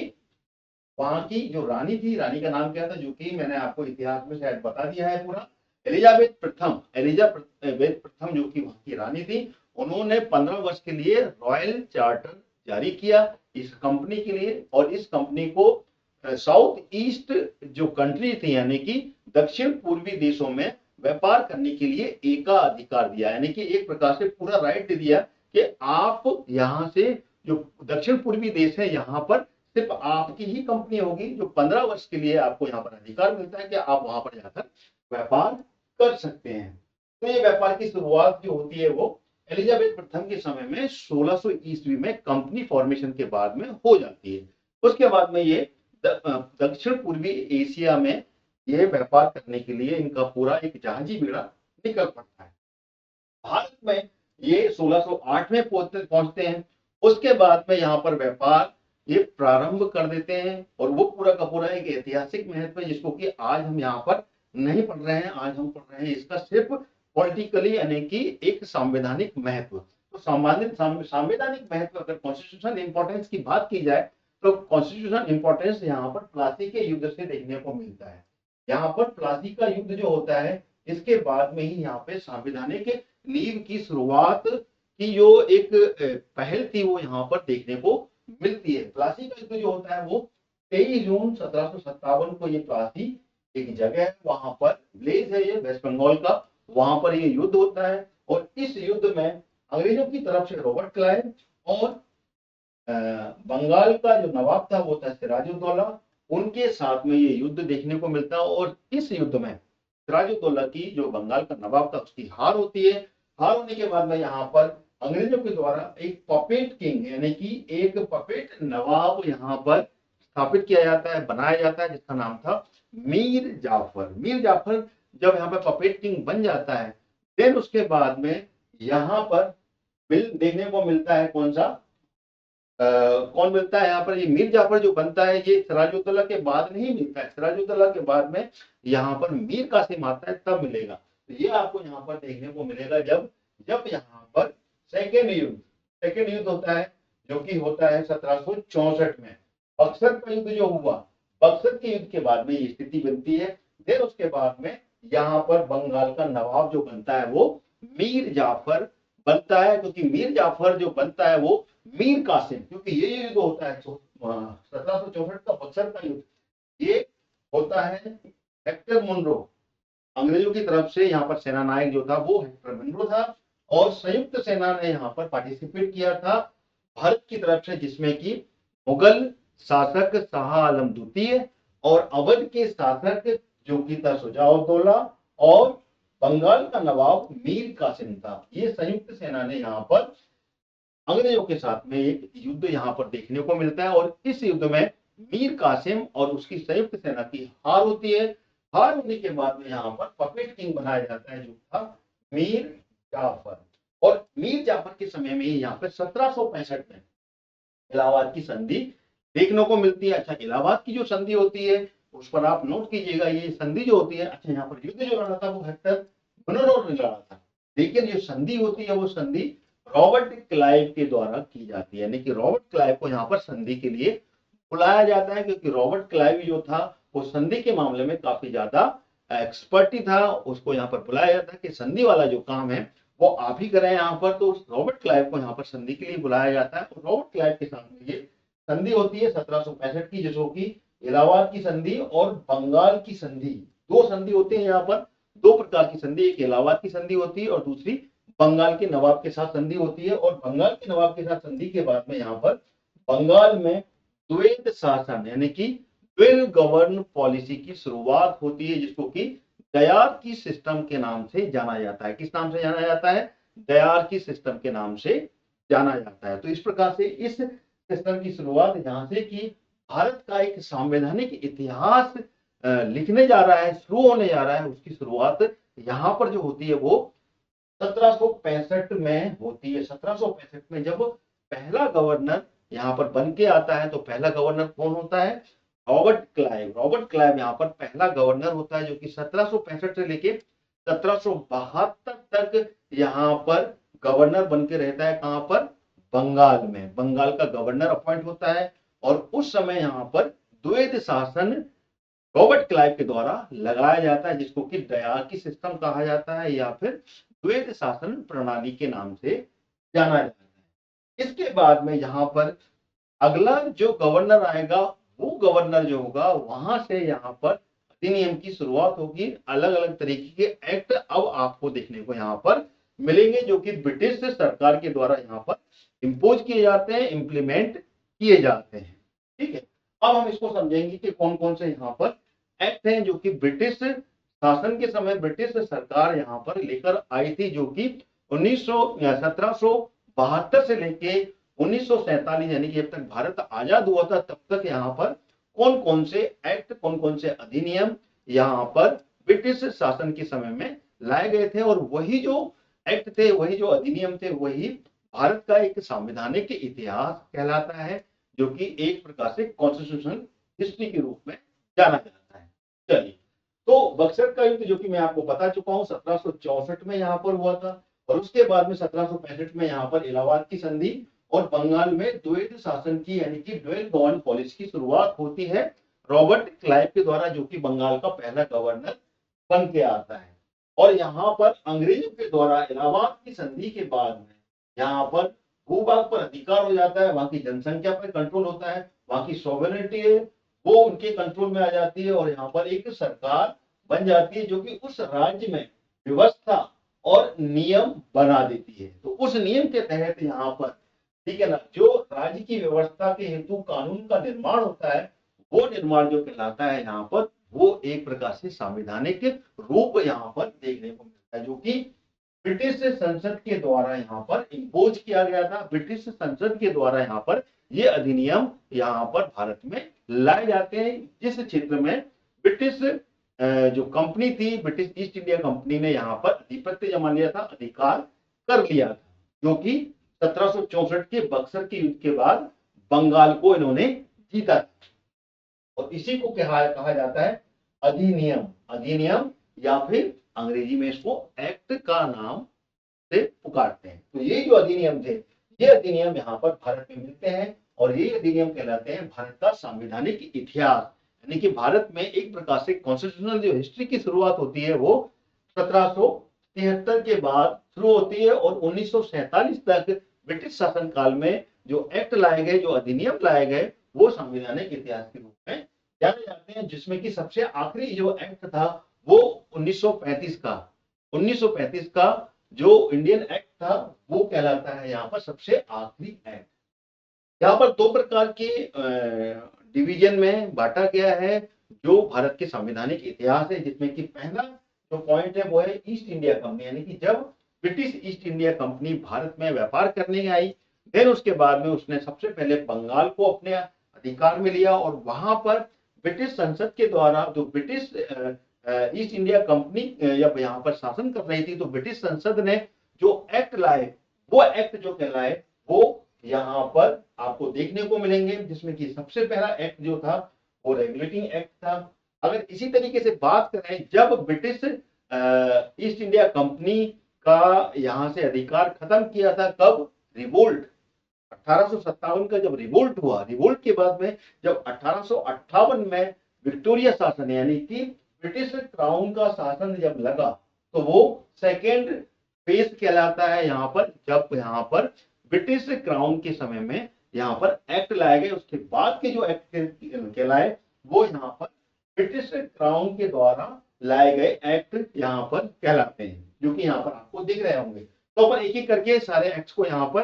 वहां की जो रानी थी, रानी का नाम क्या था, जो कि मैंने आपको इतिहास में शायद बता दिया है पूरा, एलिजाबेथ प्रथम। एलिजाबेथ प्रथम जो कि वहां की रानी थी, उन्होंने 15 वर्ष के लिए रॉयल चार्टर जारी किया इस कंपनी के लिए। और इस कंपनी को साउथ ईस्ट जो कंट्री थी, यानी कि दक्षिण पूर्वी देशों में व्यापार करने के लिए एकाधिकार दिया, यानी कि एक प्रकार से पूरा राइट दिया कि आप यहाँ से जो दक्षिण पूर्वी देश है यहाँ पर सिर्फ आपकी ही कंपनी होगी, जो 15 वर्ष के लिए आपको यहाँ पर अधिकार मिलता है कि आप वहां पर जाकर व्यापार कर सकते हैं। तो ये व्यापार की शुरुआत जो होती है वो एलिजाबेथ प्रथम के समय में 1600 ईस्वी में कंपनी फॉर्मेशन के बाद में हो जाती है। उसके बाद में ये दक्षिण पूर्वी एशिया में ये व्यापार करने के लिए इनका पूरा एक जहाजी बेड़ा निकल पड़ता है। भारत में ये 1608 में पहुंचते हैं। उसके बाद में यहाँ पर व्यापार ये प्रारंभ कर देते हैं, और वो पूरा का पूरा एक ऐतिहासिक महत्व है जिसको कि आज हम यहाँ पर नहीं पढ़ रहे हैं। आज हम पढ़ रहे हैं इसका सिर्फ पॉलिटिकली, यानी कि एक संवैधानिक महत्व। तो संवैधानिक महत्व, अगर कॉन्स्टिट्यूशन इंपॉर्टेंस की बात की जाए तो कॉन्स्टिट्यूशन इंपॉर्टेंस यहाँ पर प्लासी के युद्ध से देखने को मिलता है। यहाँ पर प्लासी का युद्ध जो होता है, इसके बाद में ही यहाँ पे संवैधानिक नींव की शुरुआत की जो एक पहल थी वो यहाँ पर देखने को मिलती है। प्लासी का युद्ध जो होता है वो 23 जून 1757 को, ये प्लासी एक जगह है, वहां पर विलेज है ये वेस्ट बंगाल का, वहां पर ये युद्ध होता है। और इस युद्ध में अंग्रेजों की तरफ से रॉबर्ट क्लाइव और बंगाल का जो नवाब था वो था सिराजुद्दौला, उनके साथ में ये युद्ध देखने को मिलता है। और इस युद्ध में सिराजुद्दौला की जो बंगाल का नवाब था उसकी हार होती है। हार होने के बाद में यहाँ पर अंग्रेजों के द्वारा एक पपेट किंग, यानी कि एक पपेट नवाब यहाँ पर स्थापित किया जाता है, बनाया जाता है, जिसका नाम था मीर जाफर। मीर जाफर जब यहाँ पर पपेट किंग बन जाता है, देन उसके बाद में यहाँ पर बिल देखने को मिलता है कौन सा कौन मिलता है यहाँ पर? ये मीर जाफर जो बनता है ये सिराजुद्दौला के बाद नहीं मिलता है, सिराजुद्दौला के बाद में यहाँ पर मीर कासिम आता है तब मिलेगा। तो ये आपको यहाँ पर देखने को मिलेगा जब जब यहाँ पर सेकेंड युद्ध होता है, जो कि होता है 1764 में। बक्सर का युद्ध जो हुआ, बक्सर के युद्ध के बाद में ये स्थिति बनती है। फिर उसके बाद में यहाँ पर बंगाल का नवाब जो बनता है वो मीर जाफर बनता है, क्योंकि मीर जाफर जो बनता है वो मीर कासिम, क्योंकि ये युद्ध होता है 1764 का बक्सर का युद्ध, ये होता है हेक्टर मुनरो, अंग्रेजों की तरफ से यहाँ पर सेना नायक जो था वो हेक्टर मुनरो था, और संयुक्त सेना ने यहाँ पर पार्टिसिपेट किया था भारत की तरफ से, जिसमें कि मुगल शासक शाह आलम द्वितीय और अवध के शासक जो कि था शुजाउद्दौला और बंगाल का नवाब मीर कासिम था। ये संयुक्त सेना ने यहाँ पर अंग्रेजों के साथ में एक युद्ध यहाँ पर देखने को मिलता है, और इस युद्ध में मीर कासिम और उसकी संयुक्त सेना की हार होती है। हार होने के बाद में यहाँ पर पपेट किंग बनाया जाता है जो था मीर जाफर, और मीर जाफर के समय में यहाँ पे 1765 में इलाहाबाद की संधि देखने को मिलती है। अच्छा, इलाहाबाद की जो संधि होती है उस पर आप नोट कीजिएगा, ये संधि जो होती है, अच्छा यहाँ पर युद्ध जो लड़ा था वो हेक्टर मुनरो ने लड़ा था, लेकिन जो संधि होती है वो संधि रॉबर्ट क्लाइव के द्वारा की जाती है, यानी कि रॉबर्ट क्लाइव को यहाँ पर संधि के लिए बुलाया जाता है, क्योंकि रॉबर्ट क्लाइव जो था वो संधि के मामले में काफी ज्यादा एक्सपर्टी था, उसको यहाँ पर बुलाया जाता है कि संधि वाला जो काम है वो आप ही करें यहाँ पर। तो रॉबर्ट क्लाइव को यहाँ पर संधि के लिए बुलाया जाता है, और रॉबर्ट क्लाइव के सामने ये संधि होती है 1765 की, जिसको की इलाहाबाद की संधि और बंगाल की संधि, दो संधि होती है यहाँ पर, दो प्रकार की संधि, एक इलाहाबाद की संधि होती है और दूसरी बंगाल के नवाब के साथ संधि होती है। और बंगाल के नवाब के साथ संधि के बाद में यहाँ पर बंगाल में द्वैत शासन यानी कि ड्यूअल गवर्न पॉलिसी की शुरुआत होती है, जिसको कि दयार की सिस्टम के नाम से जाना जाता है। किस नाम से जाना जाता है? दयार की सिस्टम के नाम से जाना जाता है। तो इस प्रकार से इस सिस्टम की शुरुआत यहाँ से कि भारत का एक संवैधानिक इतिहास लिखने जा रहा है, शुरू होने जा रहा है, उसकी शुरुआत यहाँ पर जो होती है वो 1765 में होती है। 1765 में जब पहला गवर्नर यहाँ पर बन के आता है, तो पहला गवर्नर कौन होता है? Robert Clive. रॉबर्ट क्लाइव यहाँ पर पहला गवर्नर होता है, जो कि 1765 से लेके 1772 तक यहाँ पर गवर्नर बन के रहता है। कहाँ पर? बंगाल में। बंगाल का गवर्नर अपॉइंट होता है, और उस समय यहाँ पर द्वैत शासन रॉबर्ट क्लाइव के द्वारा लगाया जाता है, जिसको कि दयार की सिस्टम कहा जाता है या फिर द्वैत शासन प्रणाली के नाम से जाना जाता है। इसके बाद में यहाँ पर अगला जो गवर्नर आएगा, वो गवर्नर जो होगा वहां से यहाँ पर अधिनियम की शुरुआत होगी। अलग अलग तरीके के एक्ट अब आपको देखने को यहाँ पर मिलेंगे, जो कि ब्रिटिश सरकार के द्वारा यहाँ पर इम्पोज किए जाते हैं, इम्प्लीमेंट किए जाते हैं। ठीक है, अब हम इसको समझेंगे कि कौन कौन से यहाँ पर एक्ट हैं जो कि ब्रिटिश शासन के समय ब्रिटिश सरकार यहाँ पर लेकर आई थी, जो कि 1772 से लेके 1947 यानी कि जब तक भारत आजाद हुआ था तब तक यहाँ पर कौन कौन से एक्ट, कौन कौन से अधिनियम यहाँ पर ब्रिटिश शासन के समय में लाए गए थे, और वही जो एक्ट थे, वही जो अधिनियम थे, वही भारत का एक संवैधानिक इतिहास कहलाता है, जो कि एक प्रकार से कॉन्स्टिट्यूशनल हिस्ट्री के रूप में जाना जाता है। चलिए, तो बक्सर का युद्ध जो कि मैं आपको बता चुका हूँ 1764 में यहाँ पर हुआ था, और उसके बाद में 1765 में यहाँ पर इलाहाबाद की संधि और बंगाल में द्वैत शासन की यानी कि ड्यूअल गवर्न पॉलिसी की शुरुआत होती है रॉबर्ट क्लाइव के द्वारा, जो कि बंगाल का पहला गवर्नर बन के आता है। और यहाँ पर अंग्रेजों के द्वारा इलाहाबाद की संधि के बाद में यहाँ पर भूभाग पर अधिकार हो जाता है, वहां की जनसंख्या पर कंट्रोल होता है, वहां की सॉवरेनिटी है वो उनके कंट्रोल में आ जाती है, और यहाँ पर एक सरकार बन जाती है जो कि उस राज्य में व्यवस्था और नियम बना देती है। तो उस नियम के तहत यहाँ पर, ठीक है ना, जो राज्य की व्यवस्था के हेतु कानून का निर्माण होता है, वो निर्माण जो कहलाता है यहाँ पर, वो एक प्रकार से संवैधानिक रूप यहाँ पर देखने को मिलता है, जो कि ब्रिटिश संसद के द्वारा यहाँ पर इम्पोज किया गया था। ब्रिटिश संसद के द्वारा यहाँ पर ये अधिनियम यहाँ पर भारत में लाए जाते हैं, जिस क्षेत्र में ब्रिटिश जो कंपनी थी, ब्रिटिश ईस्ट इंडिया कंपनी ने यहाँ पर अधिपत्य जमा लिया था, अधिकार कर लिया था, जो कि 1764 के बक्सर के युद्ध के बाद बंगाल को इन्होंने जीता था। और इसी को कहा जाता है अधिनियम। अधिनियम या फिर अंग्रेजी में इसको एक्ट का नाम से पुकारते हैं। तो ये जो अधिनियम थे, ये अधिनियम यहाँ पर भारत में मिलते हैं, और ये अधिनियम कहलाते हैं भारत का संवैधानिक इतिहास। यानी कि भारत में एक प्रकार से कॉन्स्टिट्यूशनल जो हिस्ट्री की शुरुआत होती है वो 1773 के बाद शुरू होती है, और 1947 तक ब्रिटिश शासन काल में जो एक्ट लाए गए, जो अधिनियम लाए गए, वो संवैधानिक इतिहास के रूप में जाने जाते हैं, जिसमें कि सबसे आखिरी जो एक्ट था वो 1935 का 1935 का जो इंडियन एक्ट था वो कहलाता है यहाँ पर सबसे आखिरी एक्ट। यहाँ पर दो प्रकार के डिवीजन में बांटा गया है जो भारत के संवैधानिक इतिहास है, जिसमें कि पहला जो पॉइंट है वो है ईस्ट इंडिया कंपनी, यानी कि जब British east India company Bharat में व्यापार करने आई, फिर उसके बाद में उसने सबसे पहले बंगाल को अपने अधिकार में लिया और वहां पर ब्रिटिश संसद के द्वारा जो ब्रिटिश ईस्ट इंडिया कंपनी जब यहाँ पर शासन कर रही थी तो ब्रिटिश संसद ने जो एक्ट लाए वो एक्ट जो कहलाए वो यहाँ पर आपको देखने को मिलेंगे, जिसमें कि सबसे पहला एक्ट जो था वो रेगुलेटिंग एक्ट था। अगर इसी तरीके से बात करें, जब ब्रिटिश ईस्ट इंडिया कंपनी का यहाँ से अधिकार खत्म किया था, कब? रिवोल्ट 1857 का जब रिवोल्ट हुआ, रिवोल्ट के बाद में जब 1858 में विक्टोरिया शासन यानी कि ब्रिटिश क्राउन का शासन जब लगा तो वो सेकेंड फेज कहलाता है यहाँ पर, जब यहाँ पर ब्रिटिश क्राउन के समय में यहाँ पर एक्ट लाए गए। उसके बाद के जो एक्ट कहलाए वो यहाँ पर ब्रिटिश क्राउन के द्वारा लाए गए एक्ट यहाँ पर कहलाते हैं, जो कि यहाँ पर आपको दिख रहे होंगे। तो अपन एक एक करके सारे एक्ट्स को यहाँ पर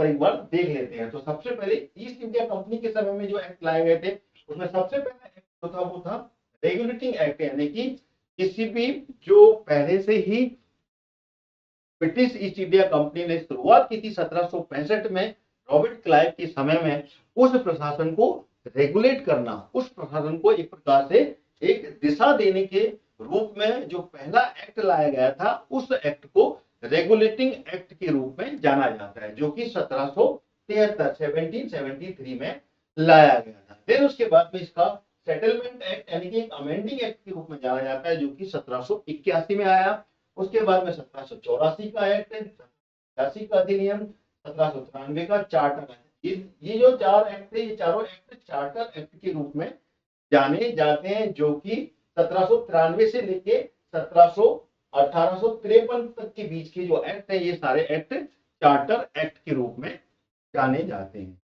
एक बार देख लेते हैं। तो सबसे पहले ईस्ट इंडिया कंपनी के समय में जो एक्ट लाए गए थे उसमें सबसे पहला एक्ट जो था वो था रेगुलेटिंग एक्ट, यानी कि किसी भी जो पहले से ही ब्रिटिश ईस्ट इंडिया कंपनी ने शुरुआत की थी 1765 में रॉबर्ट क्लाइव के समय में, उस प्रशासन को रेगुलेट करना, उस प्रशासन को एक प्रकार से एक दिशा देने के रूप में जो पहला एक्ट लाया गया था उस एक्ट को रेगुलेटिंग एक्ट के रूप में जाना जाता है, जो कि 1773 में लाया गया था। फिर उसके बाद में इसका सेटलमेंट एक्ट यानी कि एक अमेंडिंग एक्ट के रूप में जाना जाता है, जो कि 1781 में आया। उसके बाद में 1784 का एक्ट, 87 का अधिनियम, 1793 का चार्टर एक्ट। ये जो चार एक्ट थे, ये चारों एक्ट चार्टर एक्ट के रूप में जाने जाते हैं, जो कि 1793 से लेके 1853 तक के बीच के जो एक्ट है ये सारे एक्ट चार्टर एक्ट के रूप में जाने जाते हैं।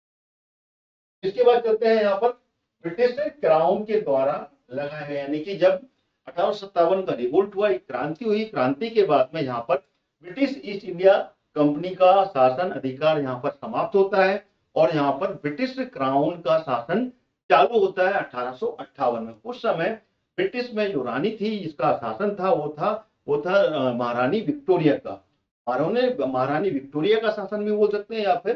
इसके बाद चलते हैं यहाँ पर ब्रिटिश क्राउन के द्वारा लगाए गए, यानी कि जब 1857 का रिवोल्ट हुआ, एक क्रांति हुई, क्रांति के बाद में यहाँ पर ब्रिटिश ईस्ट इंडिया कंपनी का शासन अधिकार यहाँ पर समाप्त होता है और यहाँ पर ब्रिटिश क्राउन का शासन चालू होता है 1858 में। उस समय ब्रिटिश में जो रानी थी जिसका शासन था वो था महारानी विक्टोरिया का। महारानी विक्टोरिया का शासन भी बोल सकते हैं या फिर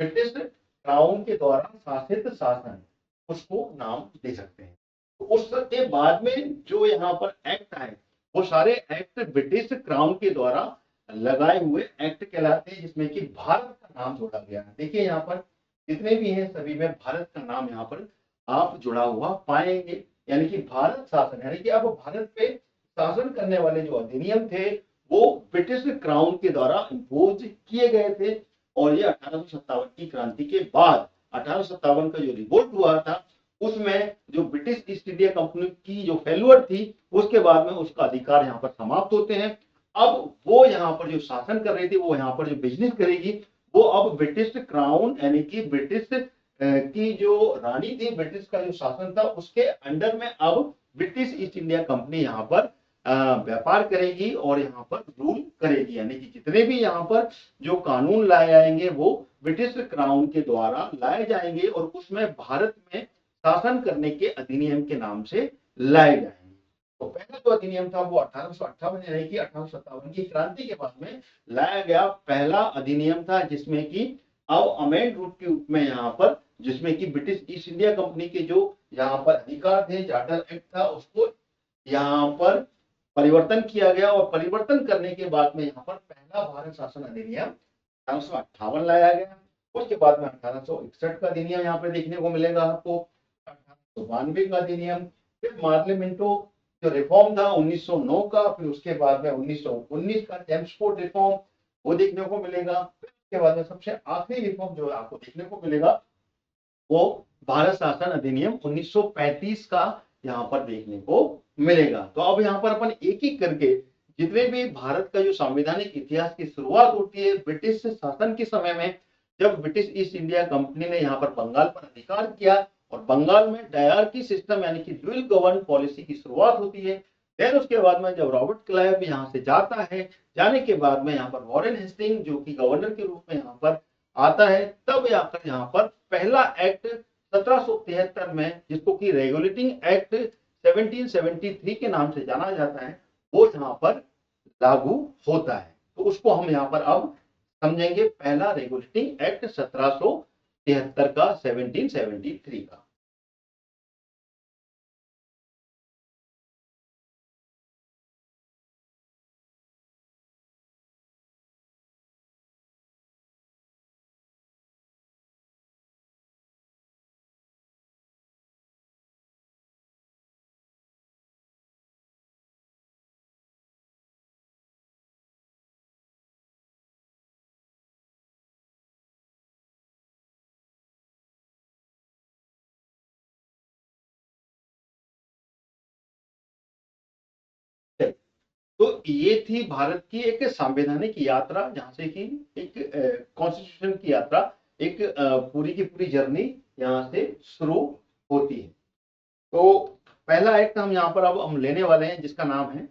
ब्रिटिश क्राउन के द्वारा शासित शासन, उसको नाम दे सकते हैं। तो उसके बाद में जो यहाँ पर एक्ट आए वो सारे एक्ट ब्रिटिश क्राउन के द्वारा लगाए हुए एक्ट कहलाते हैं, जिसमें कि भारत का नाम जोड़ा गया है। देखिए यहाँ पर जितने भी हैं सभी में भारत का नाम यहाँ पर आप जुड़ा हुआ पाएंगे, यानी कि भारत शासन, यानी कि अब भारत पे शासन करने वाले जो अधिनियम थे वो ब्रिटिश क्राउन के द्वारा इम्पोज किए गए थे। और ये 1857 की क्रांति के बाद 1857 का जो रिवोल्ट हुआ था उसमें जो ब्रिटिश ईस्ट इंडिया कंपनी की जो फेल्यूर थी उसके बाद में उसका अधिकार यहाँ पर समाप्त होते हैं। अब वो यहाँ पर जो शासन कर रही थी, वो यहाँ पर जो बिजनेस करेगी, वो अब ब्रिटिश क्राउन यानी कि ब्रिटिश की जो रानी थी, ब्रिटिश का जो शासन था उसके अंडर में अब ब्रिटिश ईस्ट इंडिया कंपनी यहाँ पर व्यापार करेगी और यहाँ पर रूल करेगी, यानी कि जितने भी यहाँ पर जो कानून लाए जाएंगे वो ब्रिटिश क्राउन के द्वारा लाए जाएंगे और उसमें भारत में शासन करने के अधिनियम के नाम से लाए जाएंगे। तो पहला जो अधिनियम था वो 1858 यानी कि 1857 की क्रांति के बाद में लाया गया पहला अधिनियम था, जिसमें कि अब अमेंड रूप के रूप में यहाँ पर, जिसमें कि ब्रिटिश ईस्ट इंडिया कंपनी के जो यहाँ पर अधिकार थे, चार्टर एक्ट था, उसको यहाँ पर परिवर्तन किया गया और परिवर्तन करने के बाद में यहाँ पर पहला भारत शासन अधिनियम 1858 लाया गया। उसके बाद में 1861 का अधिनियम यहाँ पर देखने को मिलेगा आपको, 1892 का अधिनियम, फिर मार्लिमेंटो जो रिफॉर्म था 1909 का, फिर उसके बाद में 1919 का चेम्सफोर्ड रिफॉर्म वो देखने को मिलेगा। फिर उसके बाद में सबसे आखिरी रिफॉर्म जो आपको देखने को मिलेगा वो भारत शासन अधिनियम 1935 का यहाँ पर देखने को मिलेगा। तो अब यहाँ पर अपन एक एक करके जितने भी भारत का जो संवैधानिक इतिहास की शुरुआत होती है ब्रिटिश शासन के समय में, जब ब्रिटिश ईस्ट इंडिया कंपनी ने यहाँ पर बंगाल पर अधिकार किया और बंगाल में डायरकी सिस्टम यानी कि ड्यूल गवर्न पॉलिसी की शुरुआत होती है। फिर उसके बाद में जब रॉबर्ट क्लाइव यहाँ से जाता है, जाने के बाद में यहाँ पर वॉरेन हेस्टिंग जो कि गवर्नर के रूप में यहाँ पर आता है, तब आकर यहाँ पर पहला एक्ट 1773 में, जिसको कि रेगुलेटिंग एक्ट 1773 के नाम से जाना जाता है, वो यहाँ पर लागू होता है। तो उसको हम यहाँ पर अब समझेंगे, पहला रेगुलेटिंग एक्ट 1773 का, 1773 का। तो ये थी भारत की एक संवैधानिक यात्रा, जहां से कि एक कॉन्स्टिट्यूशन की यात्रा, एक पूरी की पूरी जर्नी यहाँ से शुरू होती है। तो पहला एक्ट हम यहाँ पर अब हम लेने वाले हैं, जिसका नाम है,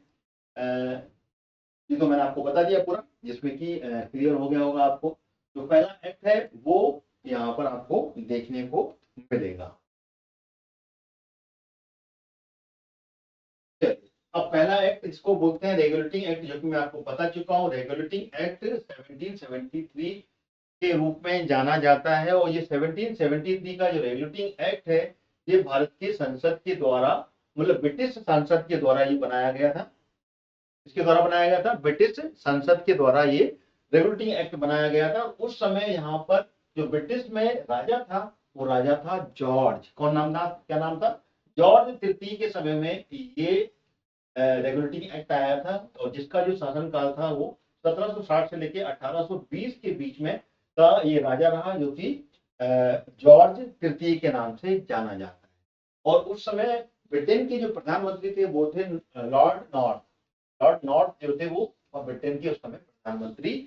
ये तो मैंने आपको बता दिया पूरा, जिसमें कि क्लियर हो गया होगा आपको। जो पहला एक्ट है वो यहाँ पर आपको देखने को मिलेगा। अब पहला एक्ट, इसको बोलते हैं रेगुलेटिंग एक्ट, जो कि मैं आपको बता चुका हूँ। रेगुलेटिंग एक्ट 1773 के रूप में जाना जाता है। और ये 1773 का जो रेगुलेटिंग एक्ट है, ये भारत के संसद के द्वारा, मतलब ब्रिटिश संसद के द्वारा ये बनाया गया था। इसके द्वारा बनाया गया था, ब्रिटिश संसद के द्वारा ये रेगुलेटिंग एक्ट बनाया गया था। उस समय यहाँ पर जो ब्रिटिश में राजा था, वो राजा था जॉर्ज। कौन नाम था, क्या नाम था? जॉर्ज तृतीय के समय में ये रेगुलेटिंग एक्ट आया था, और जिसका जो शासनकाल था वो 1760 से लेकर 1820 के बीच में का ये राजा रहा, जो कि जॉर्ज तृतीय के नाम से जाना जाता है। और उस समय ब्रिटेन के जो प्रधानमंत्री थे वो थे लॉर्ड नॉर्थ। लॉर्ड नॉर्थ जो थे वो ब्रिटेन के उस समय प्रधानमंत्री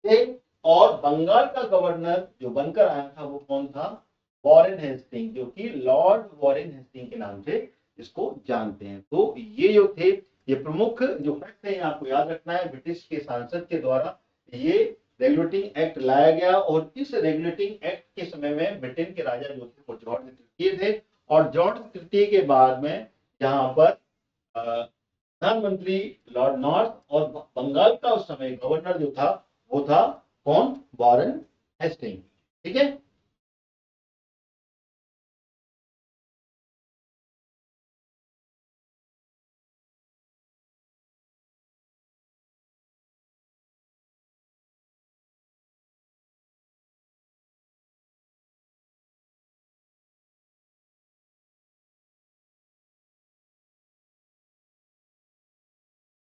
थे। और बंगाल का गवर्नर जो बनकर आया था वो कौन था? वॉरेन हेस्टिंग, जो कि लॉर्ड वॉरेन हेस्टिंग के नाम से इसको जानते हैं। तो ये जो थे, ये प्रमुख जो फैक्ट है आपको याद रखना है। ब्रिटिश के सांसद के द्वारा ये रेगुलेटिंग एक्ट लाया गया, और इस रेगुलेटिंग एक्ट के समय में ब्रिटेन के राजा जो थे वो जॉर्ज तृतीय थे। और जॉर्ज तृतीय के बाद में यहाँ पर प्रधानमंत्री लॉर्ड नॉर्थ, और बंगाल का उस समय गवर्नर जो था वो था कौन? Warren Hastings. ठीक है।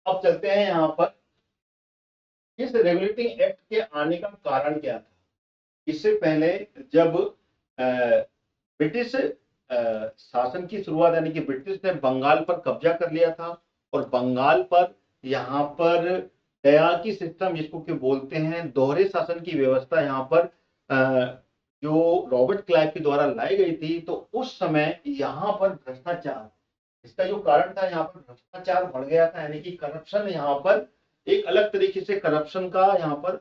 अब चलते हैं यहाँ पर, इस रेगुलेटिंग एक्ट के आने का कारण क्या था। इससे पहले जब ब्रिटिश शासन की शुरुआत, यानी कि ब्रिटिश ने बंगाल पर कब्जा कर लिया था, और बंगाल पर यहाँ पर दयाकी सिस्टम, जिसको कि बोलते हैं दोहरे शासन की व्यवस्था, यहाँ पर जो रॉबर्ट क्लाइव के द्वारा लाई गई थी। तो उस समय यहाँ पर भ्रष्टाचार, इसका जो कारण था, यहाँ पर भ्रष्टाचार बढ़ गया था, यानी कि करप्शन, यहाँ पर एक अलग तरीके से करप्शन का यहाँ पर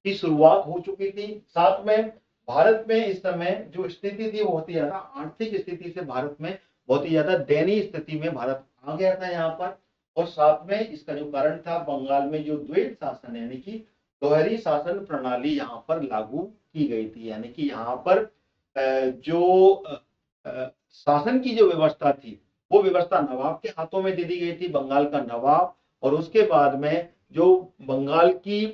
की शुरुआत हो चुकी थी। साथ में भारत में इस समय जो स्थिति थी वो बहुत ही ज्यादा, आर्थिक स्थिति से भारत में बहुत ही ज्यादा दयनीय स्थिति में भारत आ गया था यहाँ पर। और साथ में इसका जो कारण था, बंगाल में जो द्वैत शासन यानी कि दोहरी शासन प्रणाली यहाँ पर लागू की गई थी। यानी कि यहाँ पर जो शासन की जो व्यवस्था थी, वो व्यवस्था नवाब के हाथों में दे दी गई थी, बंगाल का नवाब। और उसके बाद में जो बंगाल की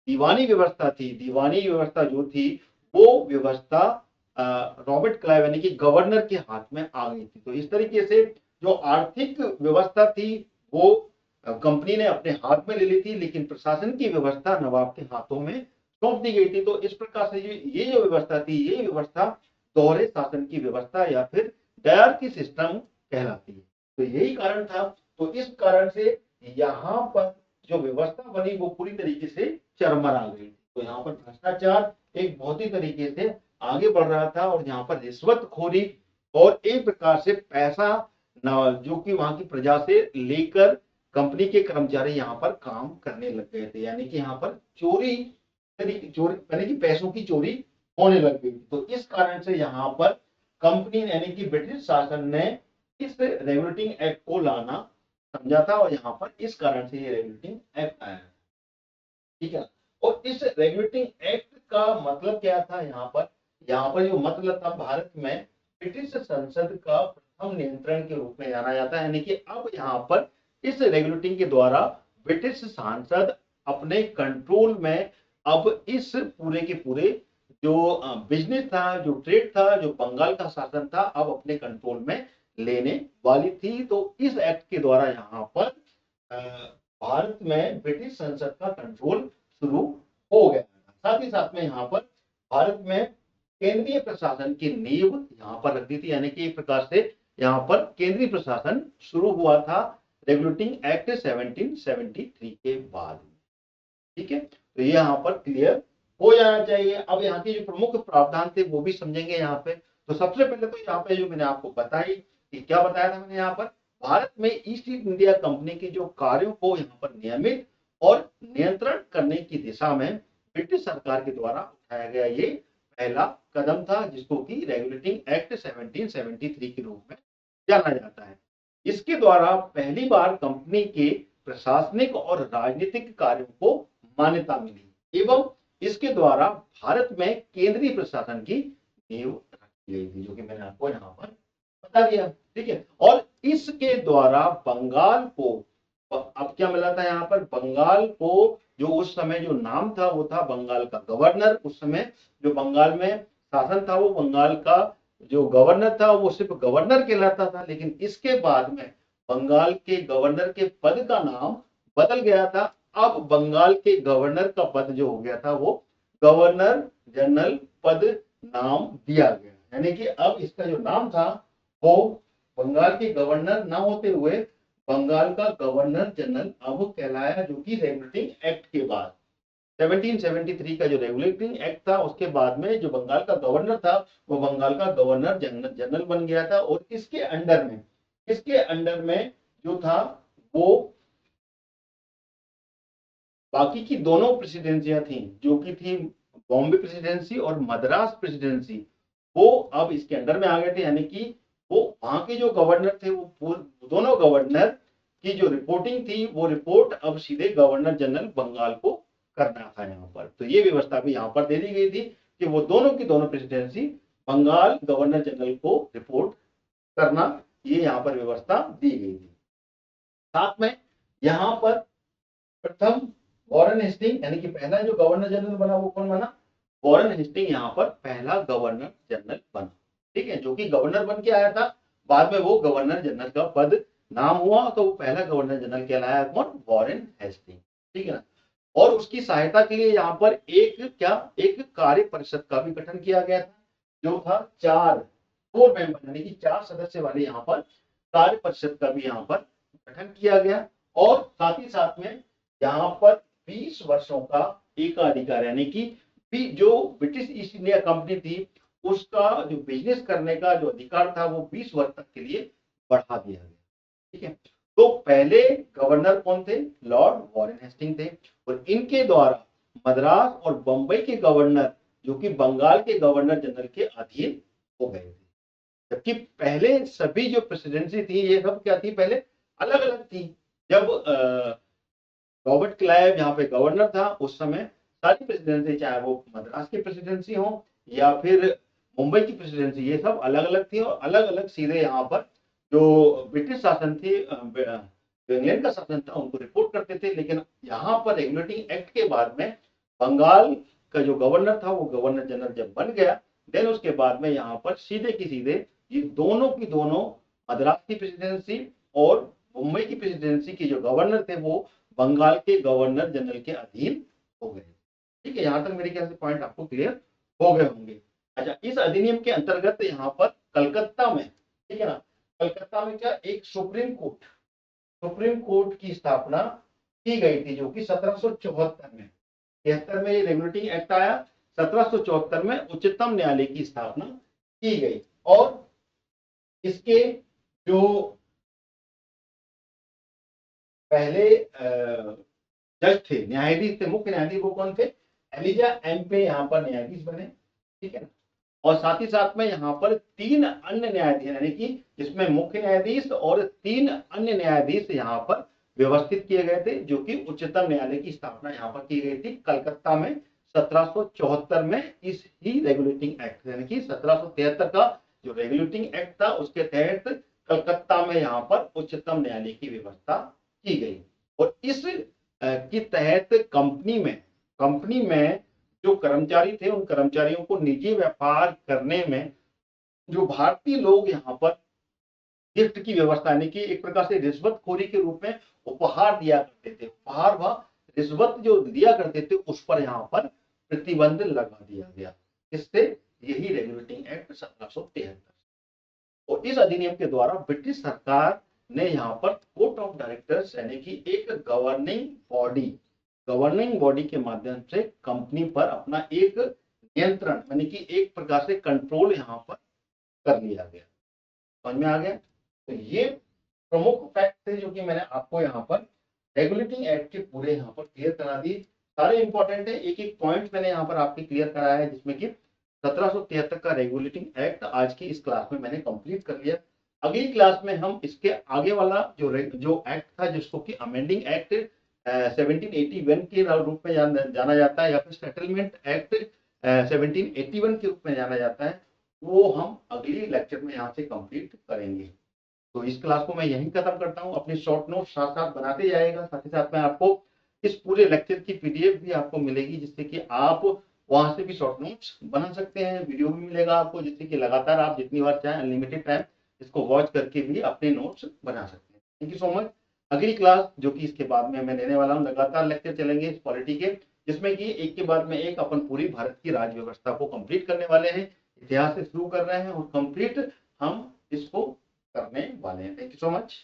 दीवानी व्यवस्था थी, दीवानी व्यवस्था जो थी, वो व्यवस्था रॉबर्ट क्लाइव यानी कि गवर्नर के हाथ में आ गई थी। तो इस तरीके से जो आर्थिक व्यवस्था थी वो कंपनी ने अपने हाथ में ले ली थी, लेकिन प्रशासन की व्यवस्था नवाब के हाथों में सौंप दी गई थी। तो इस प्रकार से ये जो व्यवस्था थी, ये व्यवस्था दोहरे शासन की व्यवस्था या फिर डायरकी सिस्टम कहलाती है। तो यही कारण था। तो इस कारण से यहाँ पर जो व्यवस्था बनी वो पूरी तरीके से चरमरा गई। तो यहाँ पर भ्रष्टाचार एक बहुत ही तरीके से आगे बढ़ रहा था और यहाँ पर रिश्वतखोरी और एक प्रकार से पैसा जो कि वहां की प्रजा से लेकर कंपनी के कर्मचारी यहाँ पर काम करने लग गए थे, यानी कि यहाँ पर चोरी चोरी यानी कि पैसों की चोरी होने लग गई। तो इस कारण से यहाँ पर कंपनी यानी कि ब्रिटिश शासन ने इस रेगुलेटिंग एक्ट को लाना समझा था और यहाँ पर इस कारण से ये रेगुलेटिंग एक्ट आया, ठीक है। और इस रेगुलेटिंग एक्ट का मतलब क्या था, यहाँ पर जो मतलब था, भारत में ब्रिटिश संसद का प्रथम नियंत्रण के रूप में जाना जाता है, यानी कि अब यहाँ पर इस रेगुलेटिंग के द्वारा ब्रिटिश सांसद अपने कंट्रोल में अब इस पूरे के पूरे जो बिजनेस था, जो ट्रेड था, जो बंगाल का शासन था, अब अपने कंट्रोल में लेने वाली थी। तो इस एक्ट के द्वारा यहाँ पर भारत में ब्रिटिश संसद का कंट्रोल शुरू हो गया। साथ ही साथ में यहाँ पर भारत में केंद्रीय प्रशासन की नींव यहाँ पर रख दी थी, यानी कि एक प्रकार से यहाँ पर केंद्रीय प्रशासन शुरू हुआ था रेगुलेटिंग एक्ट 1773 के बाद, ठीक है। तो ये यहाँ पर क्लियर हो जाना चाहिए। अब यहाँ के जो प्रमुख प्रावधान थे वो भी समझेंगे यहाँ पे। तो सबसे पहले तो यहाँ पे जो मैंने आपको बताई कि क्या बताया था मैंने यहाँ पर, भारत में ईस्ट इंडिया कंपनी के जो कार्यों को यहाँ पर नियमित और नियंत्रण करने की दिशा में ब्रिटिश सरकार के द्वारा उठाया गया ये पहला कदम था, जिसको कि रेगुलेटिंग एक्ट 1773 के रूप में जाना जाता है। इसके द्वारा पहली बार कंपनी के प्रशासनिक और राजनीतिक कार्यों को मान्यता मिली एवं इसके द्वारा भारत में केंद्रीय प्रशासन की नींव रखी गई थी, जो कि मैंने आपको यहाँ पर बता दिया, ठीक है। और इसके द्वारा बंगाल को अब क्या मिला था, यहाँ पर बंगाल को जो उस समय जो नाम था वो था बंगाल का गवर्नर। उस समय जो बंगाल में शासन था वो बंगाल का जो गवर्नर था वो सिर्फ गवर्नर कहलाता था, लेकिन इसके बाद में बंगाल के गवर्नर के पद का नाम बदल गया था। अब बंगाल के गवर्नर का पद जो हो गया था वो गवर्नर जनरल पद नाम दिया गया, यानी कि अब इसका जो नाम था वो बंगाल के गवर्नर ना होते हुए बंगाल का गवर्नर जनरल अब कहलाया, जो कि रेगुलेटिंग एक्ट के बाद 1773 का जो रेगुलेटिंग एक्ट था उसके बाद में जो बंगाल का गवर्नर था वो बंगाल का गवर्नर जनरल बन गया था। और इसके अंडर में जो था वो बाकी की दोनों प्रेसिडेंसियां थी, जो कि थी बॉम्बे प्रेसिडेंसी और मद्रास प्रेसिडेंसी, वो अब इसके अंडर में आ गए थे, यानी कि वो वहां के जो गवर्नर थे वो दोनों गवर्नर की जो रिपोर्टिंग थी वो रिपोर्ट अब सीधे गवर्नर जनरल बंगाल को करना था यहाँ पर। तो ये व्यवस्था भी यहाँ पर दे दी गई थी कि वो दोनों की दोनों प्रेसिडेंसी बंगाल गवर्नर जनरल को रिपोर्ट करना, ये यहाँ पर व्यवस्था दी गई थी। साथ में यहाँ पर प्रथम वॉरेन हेस्टिंग, यानी कि पहला जो गवर्नर जनरल बना वो कौन बना, वॉरेन हेस्टिंग यहाँ पर पहला गवर्नर जनरल बना, ठीक है, जो कि गवर्नर बन के आया था, बाद में वो गवर्नर जनरल का पद नाम हुआ तो वो पहला गवर्नर जनरल कहलाया कौन, वॉरेन हेस्टिंग, ठीक है ना। और उसकी सहायता के लिए यहाँ पर एक कार्य परिषद का भी गठन किया गया था, जो था 4 मेंबर यानी कि 4 सदस्य वाले यहाँ पर कार्य परिषद का भी यहाँ पर गठन किया गया। और साथ ही साथ में यहाँ पर 20 वर्षों का एकाधिकार, यानी कि जो ब्रिटिश ईस्ट इंडिया कंपनी थी उसका जो बिजनेस करने का जो अधिकार था वो 20 वर्ष तक के लिए बढ़ा दिया गया, ठीक है। तो पहले गवर्नर कौन थे, लॉर्ड वॉरेन हेस्टिंग थे, और इनके द्वारा मद्रास और बंबई के गवर्नर जो कि बंगाल के गवर्नर जनरल के अधीन हो गए थे। जबकि पहले सभी जो प्रेसिडेंसी थी ये सब क्या थी, पहले अलग अलग थी। जब रॉबर्ट क्लाइव यहाँ पे गवर्नर था उस समय सारी प्रेसिडेंसी, चाहे वो मद्रास की प्रेसिडेंसी हो या फिर मुंबई की प्रेसिडेंसी, ये सब अलग अलग थी और अलग अलग सीधे यहाँ पर जो ब्रिटिश शासन थी, जो इंग्लैंड का शासन था उनको रिपोर्ट करते थे। लेकिन यहाँ पर रेगुलेटिंग एक्ट के बाद में बंगाल का जो गवर्नर था वो गवर्नर जनरल जब बन गया, देन उसके बाद में यहाँ पर सीधे की सीधे ये दोनों की दोनों मद्रास की प्रेसिडेंसी और मुंबई की प्रेसिडेंसी के जो गवर्नर थे वो बंगाल के गवर्नर जनरल के अधीन हो गए, ठीक है। यहाँ तक मेरे ख्याल से पॉइंट आपको क्लियर हो गए होंगे। अच्छा, इस अधिनियम के अंतर्गत यहाँ पर कलकत्ता में, ठीक है ना, कलकत्ता में क्या एक सुप्रीम कोर्ट की स्थापना की गई थी, जो कि 1774 में 73 में रेगुलेटिंग एक्ट आया, 1774 में उच्चतम न्यायालय की स्थापना की गई। और इसके जो पहले जज थे, न्यायाधीश थे, मुख्य न्यायाधीश, वो कौन थे? एलिजा एम्पे यहाँ पर न्यायाधीश बने, ठीक है ना। और साथ ही साथ में यहाँ पर 3 अन्य न्यायाधीश, यानी कि जिसमें मुख्य न्यायाधीश और 3 अन्य न्यायाधीश यहाँ पर व्यवस्थित किए गए थे, जो कि उच्चतम न्यायालय की स्थापना यहाँ पर की गई थी कलकत्ता में 1774 में। इस ही रेगुलेटिंग एक्ट, यानी कि 1773 का जो रेगुलेटिंग एक्ट था, उसके तहत कलकत्ता में यहाँ पर उच्चतम न्यायालय की व्यवस्था की गई। और इस के तहत कंपनी में जो कर्मचारी थे, उन कर्मचारियों को निजी व्यापार करने में जो भारतीय लोग यहाँ पर गिफ्ट की व्यवस्था, यानी कि एक प्रकार से रिश्वतखोरी के रूप में उपहार दिया करते थे, उपहार व रिश्वत जो दिया करते थे, उस पर यहाँ पर प्रतिबंध लगा दिया गया। इससे यही रेगुलेटिंग एक्ट 1773। और इस अधिनियम के द्वारा ब्रिटिश सरकार ने यहाँ पर कोर्ट ऑफ डायरेक्टर्स, यानी कि एक गवर्निंग बॉडी के माध्यम से कंपनी पर अपना एक नियंत्रण, यानी कि एक प्रकार से कंट्रोल यहाँ पर कर लिया गया। समझ में आ गया? तो ये प्रमुख फैक्ट थे जो कि मैंने आपको यहाँ पर रेगुलेटिंग एक्ट के पूरे यहाँ पर क्लियर करा दी। सारे इंपॉर्टेंट है, एक एक पॉइंट मैंने यहाँ पर आपके क्लियर कराया है, जिसमें कि 1773 का रेगुलेटिंग एक्ट आज की इस क्लास में मैंने कंप्लीट कर लिया। अगली क्लास में हम इसके आगे वाला जो एक्ट था, जिसको कि अमेंडिंग एक्ट 1781 के रूप में जाना जाता है, या फिर सेटलमेंट एक्ट 1781 के रूप में जाना जाता है, वो हम अगली लेक्चर में यहाँ से कंप्लीट करेंगे। तो इस क्लास को मैं यहीं खत्म करता हूँ। अपने शॉर्ट नोट साथ साथ बनाते जाएगा, साथ ही साथ में आपको इस पूरे लेक्चर की पीडीएफ भी आपको मिलेगी, जिससे कि आप वहां से भी शॉर्ट नोट्स बना सकते हैं। वीडियो भी मिलेगा आपको, जिससे कि लगातार आप जितनी बार चाहें अनलिमिटेड टाइम इसको वॉच करके भी अपने नोट्स बना सकते हैं। Thank you so much. अगली क्लास जो कि इसके बाद में मैं लेने वाला हूँ, लगातार लेक्चर चलेंगे इस पॉलिटी के, जिसमें कि एक के बाद में एक अपन पूरी भारत की राज्य व्यवस्था को कंप्लीट करने वाले हैं। इतिहास से शुरू कर रहे हैं और कंप्लीट हम इसको करने वाले हैं। Thank you so much.